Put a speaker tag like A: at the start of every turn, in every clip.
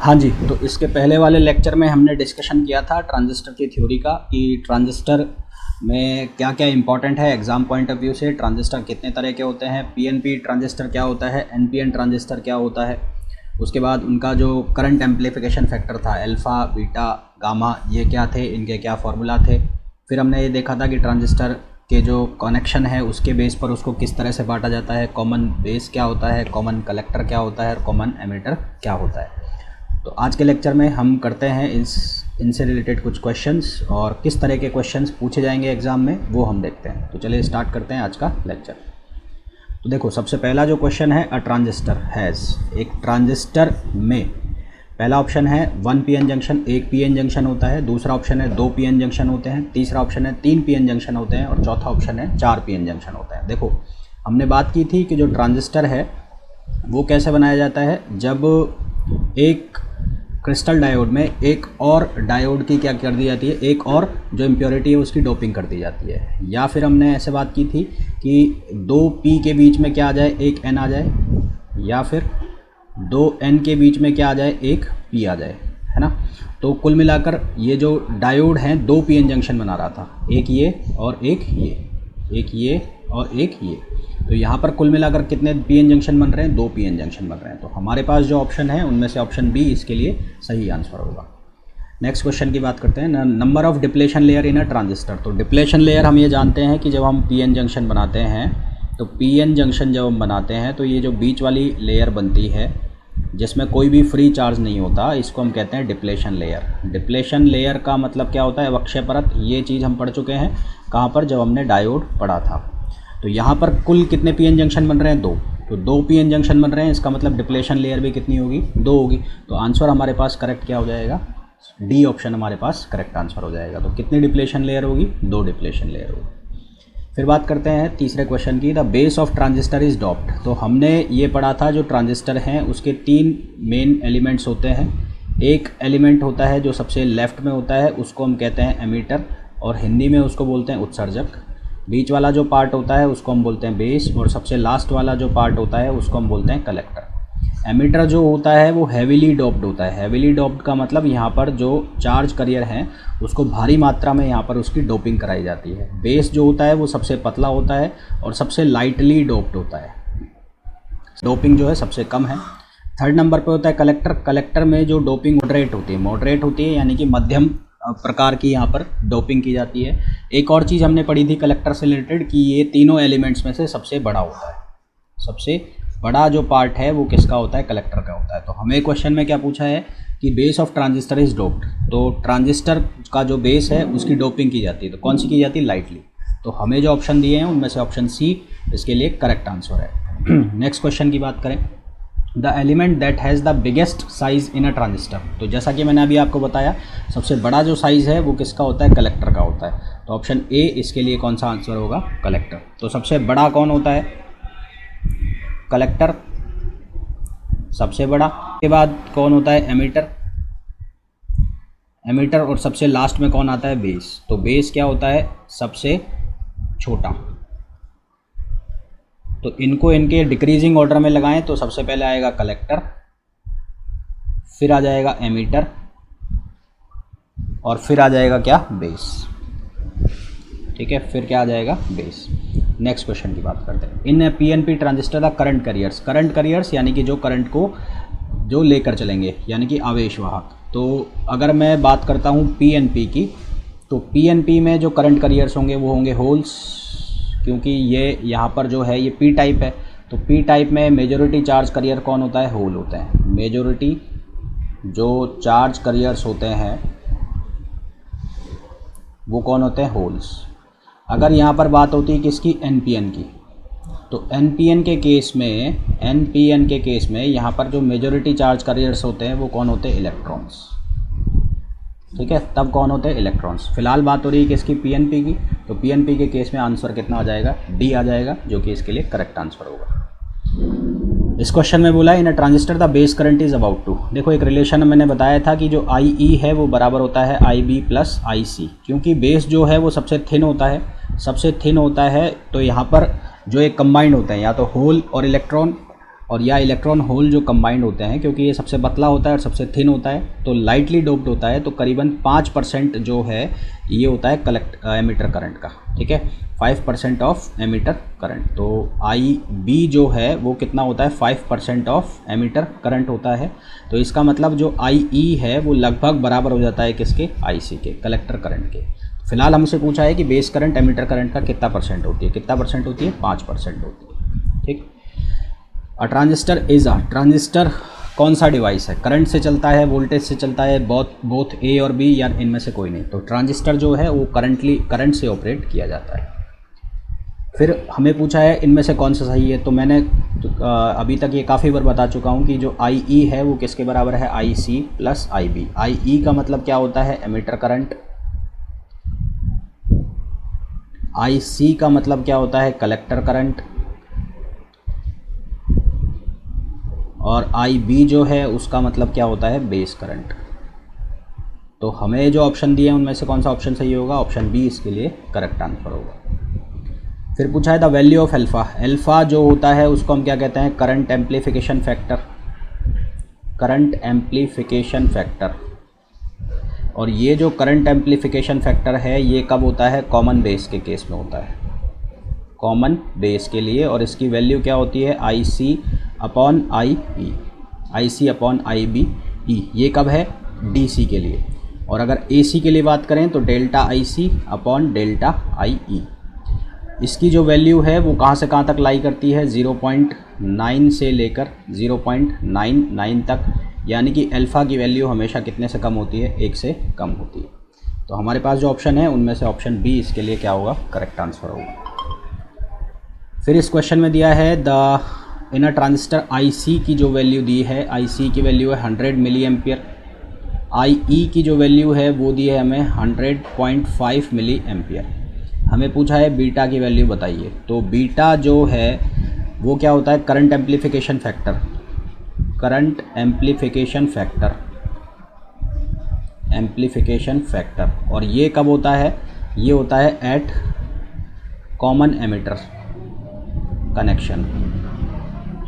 A: हाँ जी, तो इसके पहले वाले लेक्चर में हमने डिस्कशन किया था ट्रांजिस्टर की थ्योरी का कि ट्रांजिस्टर में क्या क्या इंपॉर्टेंट है एग्ज़ाम पॉइंट ऑफ व्यू से, ट्रांजिस्टर कितने तरह के होते हैं, पीएनपी ट्रांजिस्टर क्या होता है, एनपीएन ट्रांजिस्टर क्या होता है, उसके बाद उनका जो करंट एम्प्लीफिकेशन फैक्टर था अल्फ़ा, बीटा, गामा, ये क्या थे, इनके क्या फार्मूला थे। फिर हमने ये देखा था कि ट्रांजिस्टर के जो कनेक्शन है उसके बेस पर उसको किस तरह से बांटा जाता है, कॉमन बेस क्या होता है, कॉमन कलेक्टर क्या होता है और कॉमन एमिटर क्या होता है। तो आज के लेक्चर में हम करते हैं इनसे रिलेटेड कुछ क्वेश्चंस और किस तरह के क्वेश्चंस पूछे जाएंगे एग्ज़ाम में वो हम देखते हैं। तो चलिए स्टार्ट करते हैं आज का लेक्चर। तो देखो, सबसे पहला जो क्वेश्चन है, अ ट्रांजिस्टर हैज़, एक ट्रांजिस्टर में पहला ऑप्शन है 1 पीएन जंक्शन, एक पीएन जंक्शन होता है, दूसरा ऑप्शन है 2 पीएन जंक्शन होते हैं, तीसरा ऑप्शन है 3 पीएन जंक्शन होते हैं और चौथा ऑप्शन है 4 पीएन जंक्शन होते हैं। देखो, हमने बात की थी कि जो ट्रांजिस्टर है वो कैसे बनाया जाता है, जब एक क्रिस्टल डायोड में एक और डायोड की क्या कर दी जाती है, एक और जो इम्प्योरिटी है उसकी डोपिंग कर दी जाती है। या फिर हमने ऐसे बात की थी कि 2 पी के बीच में क्या आ जाए, एक एन आ जाए, या फिर 2 एन के बीच में क्या आ जाए, एक पी आ जाए, है ना। तो कुल मिलाकर ये जो डायोड हैं 2 पीएन जंक्शन बना रहा था, एक ये और एक ये, एक ये और एक ये। तो यहाँ पर कुल मिलाकर कितने पीएन जंक्शन बन रहे हैं, 2 पीएन जंक्शन बन रहे हैं। तो हमारे पास जो ऑप्शन है उनमें से ऑप्शन बी इसके लिए सही आंसर होगा। नेक्स्ट क्वेश्चन की बात करते हैं, number of depletion layer in a transistor. तो डिप्लेशन लेयर हम ये जानते हैं कि जब हम पीएन जंक्शन बनाते हैं, तो पीएन जंक्शन जब हम बनाते हैं तो ये जो बीच वाली लेयर बनती है जिसमें कोई भी फ्री चार्ज नहीं होता, इसको हम कहते हैं डिप्लेशन लेयर। डिप्लेशन लेयर का मतलब क्या होता है, अवक्षय परत। ये चीज़ हम पढ़ चुके हैं कहाँ पर, जब हमने डायोड पढ़ा था। तो यहाँ पर कुल कितने पीएन जंक्शन बन रहे हैं, 2। तो 2 पीएन जंक्शन बन रहे हैं, इसका मतलब डिप्लेशन लेयर भी कितनी होगी, 2 होगी। तो आंसर हमारे पास करेक्ट क्या हो जाएगा, डी ऑप्शन हमारे पास करेक्ट आंसर हो जाएगा। तो कितनी डिप्लेशन लेयर होगी, 2 डिप्लेशन लेयर होगी। फिर बात करते हैं तीसरे क्वेश्चन की, the base of transistor is doped. तो हमने ये पढ़ा था जो ट्रांजिस्टर हैं उसके 3 मेन एलिमेंट्स होते हैं। एक एलिमेंट होता है जो सबसे लेफ्ट में होता है, उसको हम कहते हैं एमीटर और हिंदी में उसको बोलते हैं उत्सर्जक। बीच वाला जो पार्ट होता है उसको हम बोलते हैं बेस और सबसे लास्ट वाला जो पार्ट होता है उसको हम बोलते हैं कलेक्टर। एमीटर जो होता है वो हैवीली डोप्ड होता है। हैवीली डोप्ड का मतलब यहाँ पर जो चार्ज करियर हैं उसको भारी मात्रा में यहाँ पर उसकी डोपिंग कराई जाती है। बेस जो होता है वो सबसे पतला होता है और सबसे लाइटली डोप्ड होता है, डोपिंग जो है सबसे कम है। थर्ड नंबर पे होता है कलेक्टर। कलेक्टर में जो डोपिंग मॉडरेट होती है यानी कि मध्यम प्रकार की यहाँ पर डोपिंग की जाती है। एक और चीज़ हमने पढ़ी थी कलेक्टर से रिलेटेड कि ये तीनों एलिमेंट्स में से सबसे बड़ा होता है। सबसे बड़ा जो पार्ट है वो किसका होता है, कलेक्टर का होता है। तो हमें क्वेश्चन में क्या पूछा है कि base of transistor is doped. तो ट्रांजिस्टर का जो बेस है उसकी डोपिंग की जाती है, तो कौन सी की जाती है, लाइटली। तो हमें जो ऑप्शन दिए हैं उनमें से ऑप्शन सी इसके लिए करेक्ट आंसर है। नेक्स्ट क्वेश्चन की बात करें, the element that has the biggest size in a transistor. तो जैसा कि मैंने अभी आपको बताया सबसे बड़ा जो साइज़ है वो किसका होता है, कलेक्टर का होता है। तो ऑप्शन ए इसके लिए कौन सा आंसर होगा, कलेक्टर। तो सबसे बड़ा कौन होता है, कलेक्टर सबसे बड़ा। के बाद कौन होता है, एमीटर। एमीटर और सबसे लास्ट में कौन आता है, बेस। तो बेस क्या होता है, सबसे छोटा। तो इनको इनके डिक्रीजिंग ऑर्डर में लगाएं तो सबसे पहले आएगा कलेक्टर, फिर आ जाएगा एमीटर और फिर आ जाएगा क्या, बेस। ठीक है, फिर क्या आ जाएगा, बेस। नेक्स्ट क्वेश्चन की बात करते हैं, in PNP transistor the current carriers. Current carriers यानी कि जो करंट को जो लेकर चलेंगे यानी कि आवेश वाहक। तो अगर मैं बात करता हूँ पीएनपी की, तो पीएनपी में जो करंट करियर्स होंगे वो होंगे होल्स, क्योंकि ये यहाँ पर जो है ये पी टाइप है। तो पी टाइप में मेजॉरिटी चार्ज करियर कौन होता है, होल होते हैं। मेजॉरिटी जो चार्ज करियर्स होते हैं वो कौन होते हैं, होल्स। अगर यहाँ पर बात होती है किसकी, एनपीएन की, तो एनपीएन के केस में यहाँ पर जो मेजॉरिटी चार्ज करियर्स होते हैं वो कौन होते हैं, इलेक्ट्रॉन्स। ठीक है, तब कौन होते हैं, इलेक्ट्रॉन्स। फिलहाल बात हो रही है किसकी, पीएनपी की। तो पीएनपी के केस में आंसर कितना आ जाएगा, डी आ जाएगा, जो कि इसके लिए करेक्ट आंसर होगा। इस क्वेश्चन में बोला in a transistor the base current is about two. देखो, एक रिलेशन मैंने बताया था कि जो आई ई है वो बराबर होता है आई बी प्लस आई सी, क्योंकि बेस जो है वो सबसे थिन होता है। तो यहाँ पर जो एक कंबाइंड होते हैं या तो होल और इलेक्ट्रॉन, और या इलेक्ट्रॉन होल जो कंबाइंड होते हैं, क्योंकि ये सबसे पतला होता है और सबसे थिन होता है तो लाइटली डोप्ड होता है, तो करीबन 5% जो है ये होता है एमिटर करंट का, ठीक है, 5% ऑफ एमिटर करंट। तो आई बी जो है वो कितना होता है, 5% ऑफ एमिटर करंट होता है। तो इसका मतलब जो आई ई है वो लगभग बराबर हो जाता है किसके, आई सी के, कलेक्टर करंट के। फिलहाल हमसे पूछा है कि बेस करंट एमिटर करंट का कितना परसेंट होती है, कितना परसेंट होती है, 5% होती है, ठीक। ट्रांजिस्टर कौन सा डिवाइस है, करंट से चलता है, वोल्टेज से चलता है, बोथ ए और बी, या इनमें से कोई नहीं। तो ट्रांजिस्टर जो है वो करंट से ऑपरेट किया जाता है। फिर हमें पूछा है इनमें से कौन सा सही है, तो मैंने अभी तक ये काफ़ी बार बता चुका हूँ कि जो आई ई है वो किसके बराबर है, I C plus I B. आई ई का मतलब क्या होता है, एमिटर करंट, आई सी का मतलब क्या होता है, कलेक्टर करंट, और आई बी जो है उसका मतलब क्या होता है, बेस करंट। तो हमें जो ऑप्शन दिए हैं उनमें से कौन सा ऑप्शन सही होगा, ऑप्शन बी इसके लिए करेक्ट आंसर होगा। फिर पूछा है the value of alpha. Alpha जो होता है उसको हम क्या कहते हैं, current amplification factor, current amplification factor. और ये जो करंट एम्प्लीफिकेशन फैक्टर है ये कब होता है, कॉमन बेस के केस में होता है, कॉमन बेस के लिए। और इसकी वैल्यू क्या होती है, I C upon I E, I C upon I B E. ये कब है, डी सी के लिए। और अगर ए सी के लिए बात करें तो delta I C upon delta I E. इसकी जो वैल्यू है वो कहाँ से कहाँ तक लाई करती है, 0.9 से लेकर 0.99 तक, यानी कि अल्फ़ा की वैल्यू हमेशा कितने से कम होती है, 1 से कम होती है। तो हमारे पास जो ऑप्शन है उनमें से ऑप्शन बी इसके लिए क्या होगा, करेक्ट आंसर होगा। फिर इस क्वेश्चन में दिया है द इन अ ट्रांजिस्टर आई सी की जो वैल्यू दी है, आई सी की वैल्यू है 100 मिली एम्पियर, आई ई की जो वैल्यू है वो दी है हमें 100.5 मिली एम्पियर। हमें पूछा है बीटा की वैल्यू बताइए। तो बीटा जो है वो क्या होता है, current amplification factor, current amplification factor, amplification factor. और ये कब होता है, ये होता है at common emitter connection,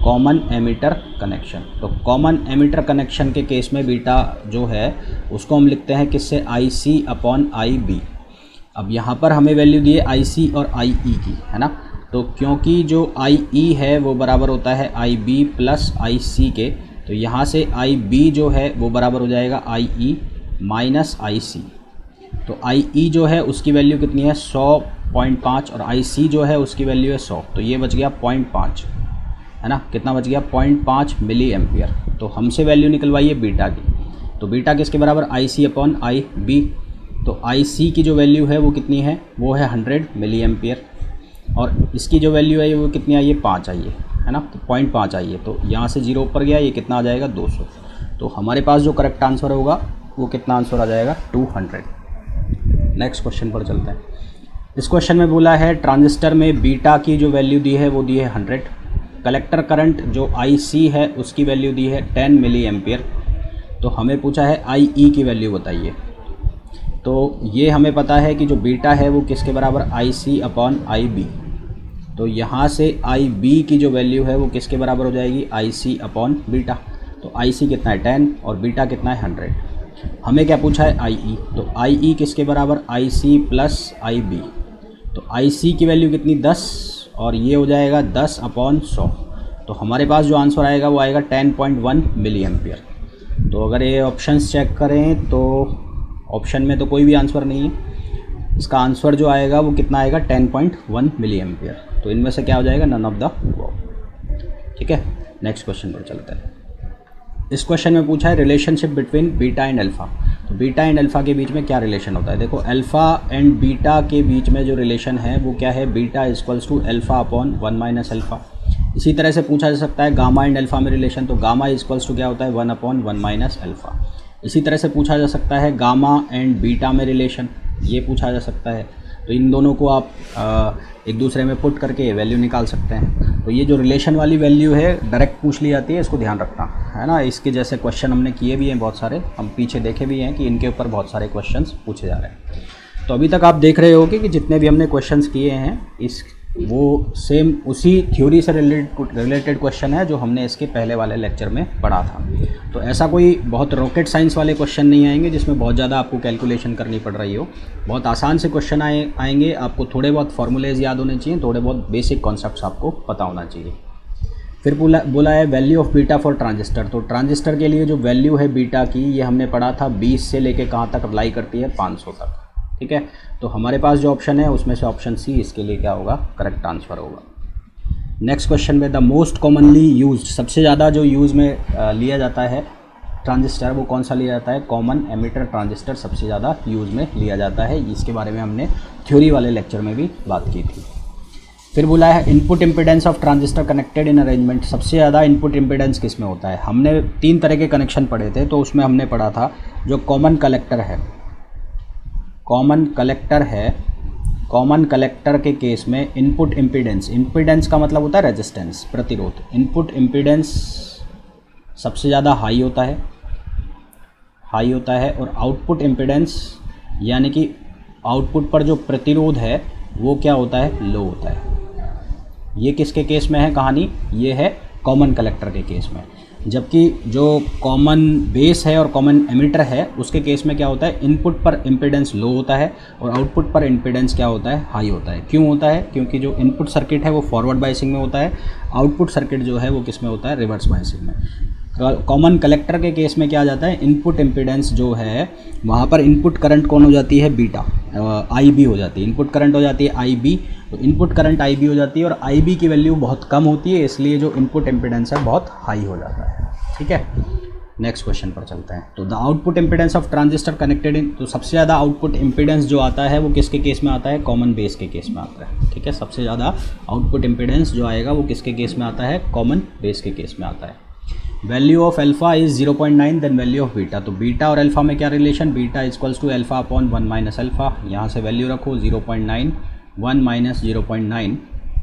A: common emitter connection. तो कॉमन एमिटर कनेक्शन के केस में बीटा जो है उसको हम लिखते हैं किससे, आई सी अपॉन आई बी। अब यहाँ पर हमें वैल्यू दी है आई सी और आई ई की, है ना। तो क्योंकि जो आई ई है वो बराबर होता है आई बी प्लस आई सी के, तो यहाँ से आई बी जो है वो बराबर हो जाएगा आई ई माइनस आई सी। तो आई ई जो है उसकी वैल्यू कितनी है, 100.5, और आई सी जो है उसकी वैल्यू है 100। तो ये बच गया 0.5, है ना, कितना बच गया, 0.5 मिली एम्पियर। तो हमसे वैल्यू निकलवाइए बीटा की। तो बीटा किसके बराबर, आई सी अपॉन आई बी। तो आई सी की जो वैल्यू है वो कितनी है, वो है 100 मिली एम्पियर, और इसकी जो वैल्यू है वो कितनी आई है, 5 आई है ना, तो 0.5 आई है। तो यहाँ से 0 ऊपर गया, ये कितना आ जाएगा, 200। तो हमारे पास जो करेक्ट आंसर होगा वो कितना आंसर आ जाएगा, 200। नेक्स्ट क्वेश्चन पर चलते हैं। इस क्वेश्चन में बोला है ट्रांजिस्टर में बीटा की जो वैल्यू दी है वो दी है 100, कलेक्टर करंट जो आई सी है उसकी वैल्यू दी है 10 मिली एम्पियर। तो हमें पूछा है आई ई की वैल्यू बताइए। तो ये हमें पता है कि जो बीटा है वो किसके बराबर, आई सी अपॉन आई बी। तो यहाँ से आई बी की जो वैल्यू है वो किसके बराबर हो जाएगी, आई सी अपॉन बीटा। तो आई सी कितना है 10 और बीटा कितना है 100। हमें क्या पूछा है, आई ई। तो आई ई किसके बराबर, आई सी प्लस आई बी। तो आई सी की वैल्यू कितनी, 10, और ये हो जाएगा 10 अपॉन 100। तो हमारे पास जो आंसर आएगा वो आएगा 10.1 मिली एम्पियर। तो अगर ये ऑप्शंस चेक करें तो ऑप्शन में तो कोई भी आंसर नहीं है, इसका आंसर जो आएगा वो कितना आएगा, 10.1 मिली एम्पियर। तो इनमें से क्या हो जाएगा, नन ऑफ द अबव। ठीक है, नेक्स्ट क्वेश्चन पर चलते हैं। इस क्वेश्चन में पूछा है relationship between beta and alpha. तो बीटा एंड अल्फ़ा के बीच में क्या रिलेशन होता है। देखो अल्फ़ा एंड बीटा के बीच में जो रिलेशन है वो क्या है, beta equals to alpha upon 1 minus alpha. इसी तरह से पूछा जा सकता है गामा एंड अल्फ़ा में रिलेशन, तो गामा इक्वल्स टू क्या होता है, 1 अपॉन 1 माइनस अल्फ़ा। इसी तरह से पूछा जा सकता है गामा एंड बीटा में रिलेशन, ये पूछा जा सकता है। तो इन दोनों को आप एक दूसरे में पुट करके वैल्यू निकाल सकते हैं। तो ये जो रिलेशन वाली वैल्यू है डायरेक्ट पूछ ली जाती है, इसको ध्यान रखना है ना। इसके जैसे क्वेश्चन हमने किए भी हैं बहुत सारे, हम पीछे देखे भी हैं कि इनके ऊपर बहुत सारे क्वेश्चंस पूछे जा रहे हैं। तो अभी तक आप देख रहे होगे कि जितने भी हमने क्वेश्चंस किए हैं वो सेम उसी थ्योरी से रिलेटेड क्वेश्चन है जो हमने इसके पहले वाले लेक्चर में पढ़ा था। तो ऐसा कोई बहुत रॉकेट साइंस वाले क्वेश्चन नहीं आएंगे जिसमें बहुत ज़्यादा आपको कैलकुलेशन करनी पड़ रही हो। बहुत आसान से क्वेश्चन आएंगे। आपको थोड़े बहुत फार्मूलेज याद होने चाहिए, थोड़े बहुत बेसिक कॉन्सेप्ट्स आपको पता होना चाहिए। फिर बोला है value of beta for transistor. तो ट्रांजिस्टर के लिए जो वैल्यू है बीटा की, ये हमने पढ़ा था 20 से लेके कहाँ तक अप्लाई करती है, 500 तक। ठीक है, तो हमारे पास जो ऑप्शन है उसमें से ऑप्शन सी इसके लिए क्या होगा, करेक्ट आंसर होगा। नेक्स्ट क्वेश्चन में द मोस्ट कॉमनली यूज्ड, सबसे ज़्यादा जो यूज़ में लिया जाता है ट्रांजिस्टर, वो कौन सा लिया जाता है, कॉमन एमिटर ट्रांजिस्टर सबसे ज़्यादा यूज़ में लिया जाता है। इसके बारे में हमने थ्योरी वाले लेक्चर में भी बात की थी। फिर बोला है input impedance of transistor connected in arrangement. सबसे ज़्यादा इनपुट इम्पीडेंस किस में होता है। हमने 3 तरह के कनेक्शन पढ़े थे, तो उसमें हमने पढ़ा था जो कॉमन कलेक्टर है, कॉमन कलेक्टर के केस में इनपुट इम्पीडेंस, इम्पीडेंस का मतलब होता है रेजिस्टेंस, प्रतिरोध। इनपुट इम्पीडेंस सबसे ज़्यादा हाई होता है और आउटपुट इम्पीडेंस यानी कि आउटपुट पर जो प्रतिरोध है वो क्या होता है, लो होता है। ये किसके केस में है कहानी, ये है कॉमन कलेक्टर के केस में। जबकि जो कॉमन बेस है और कॉमन एमिटर है उसके केस में क्या होता है, इनपुट पर इम्पीडेंस लो होता है और आउटपुट पर इम्पीडेंस क्या होता है, हाई होता है। क्यों होता है, क्योंकि जो इनपुट सर्किट है वो फॉरवर्ड बायसिंग में होता है, आउटपुट सर्किट जो है वो किस में होता है, रिवर्स बायसिंग में। कॉमन कलेक्टर के केस में क्या आ जाता है, इनपुट इम्पीडेंस जो है वहाँ पर इनपुट करंट कौन हो जाती है, बीटा, IB हो जाती है। इनपुट करंट हो जाती है IB, तो इनपुट करंट IB हो जाती है और IB की वैल्यू बहुत कम होती है, इसलिए जो इनपुट इम्पीडेंस है बहुत हाई हो जाता है। ठीक है, नेक्स्ट क्वेश्चन पर चलते हैं। तो the output impedance of transistor connected in, तो सबसे ज़्यादा आउटपुट इम्पीडेंस जो आता है वो किसके केस में आता है, कॉमन बेस के केस में आता है। ठीक है, सबसे ज़्यादा आउटपुट इम्पीडेंस जो आएगा वो किसके केस में आता है, कॉमन बेस के केस में आता है। Value of alpha is 0.9 then value of beta. तो बीटा और अल्फा में क्या relation, beta equals to alpha upon 1 minus alpha. यहाँ से वैल्यू रखो 0.9, 1 माइनस 0.9,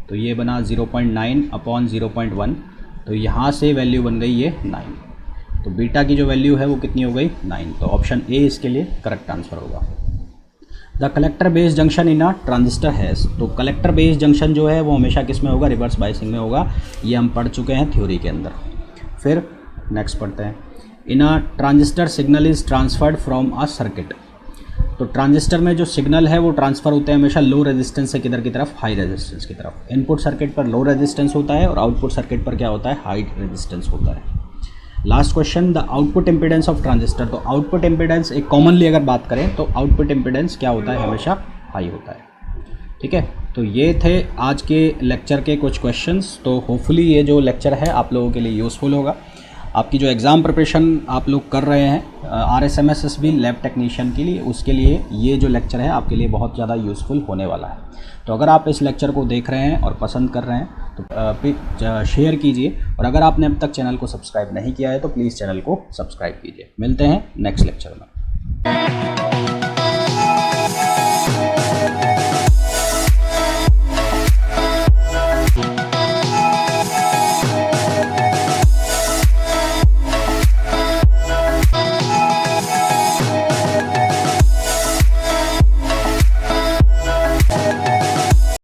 A: तो ये बना 0.9 अपॉन 0.1, तो यहाँ से वैल्यू बन गई ये 9। तो बीटा की जो वैल्यू है वो कितनी हो गई, 9। तो ऑप्शन ए इसके लिए करेक्ट आंसर होगा। The collector based junction in a transistor has. तो कलेक्टर बेस्ड जंक्शन जो है वो हमेशा किस में होगा, रिवर्स बायसिंग में होगा। ये हम पढ़ चुके हैं थ्योरी के अंदर। फिर नेक्स्ट पढ़ते हैं, in a transistor signal is transferred from a circuit. तो ट्रांजिस्टर में जो सिग्नल है वो ट्रांसफ़र होते हैं हमेशा लो रेजिस्टेंस से किधर की तरफ, हाई रेजिस्टेंस की तरफ। इनपुट सर्किट पर लो रेजिस्टेंस होता है और आउटपुट सर्किट पर क्या होता है, हाई रेजिस्टेंस होता है। Last question, the output impedance of transistor. तो आउटपुट इम्पीडेंस एक कॉमनली अगर बात करें तो आउटपुट इम्पीडेंस क्या होता है, हमेशा हाई होता है। ठीक है, तो ये थे आज के लेक्चर के कुछ क्वेश्चंस। तो होपफुली ये जो लेक्चर है आप लोगों के लिए यूज़फुल होगा। आपकी जो एग्ज़ाम प्रिपरेशन आप लोग कर रहे हैं RSMSSB लैब टेक्नीशियन के लिए, उसके लिए ये जो लेक्चर है आपके लिए बहुत ज़्यादा यूज़फुल होने वाला है। तो अगर आप इस लेक्चर को देख रहे हैं और पसंद कर रहे हैं तो शेयर कीजिए, और अगर आपने अब तक चैनल को सब्सक्राइब नहीं किया है तो प्लीज़ चैनल को सब्सक्राइब कीजिए। मिलते हैं नेक्स्ट लेक्चर में।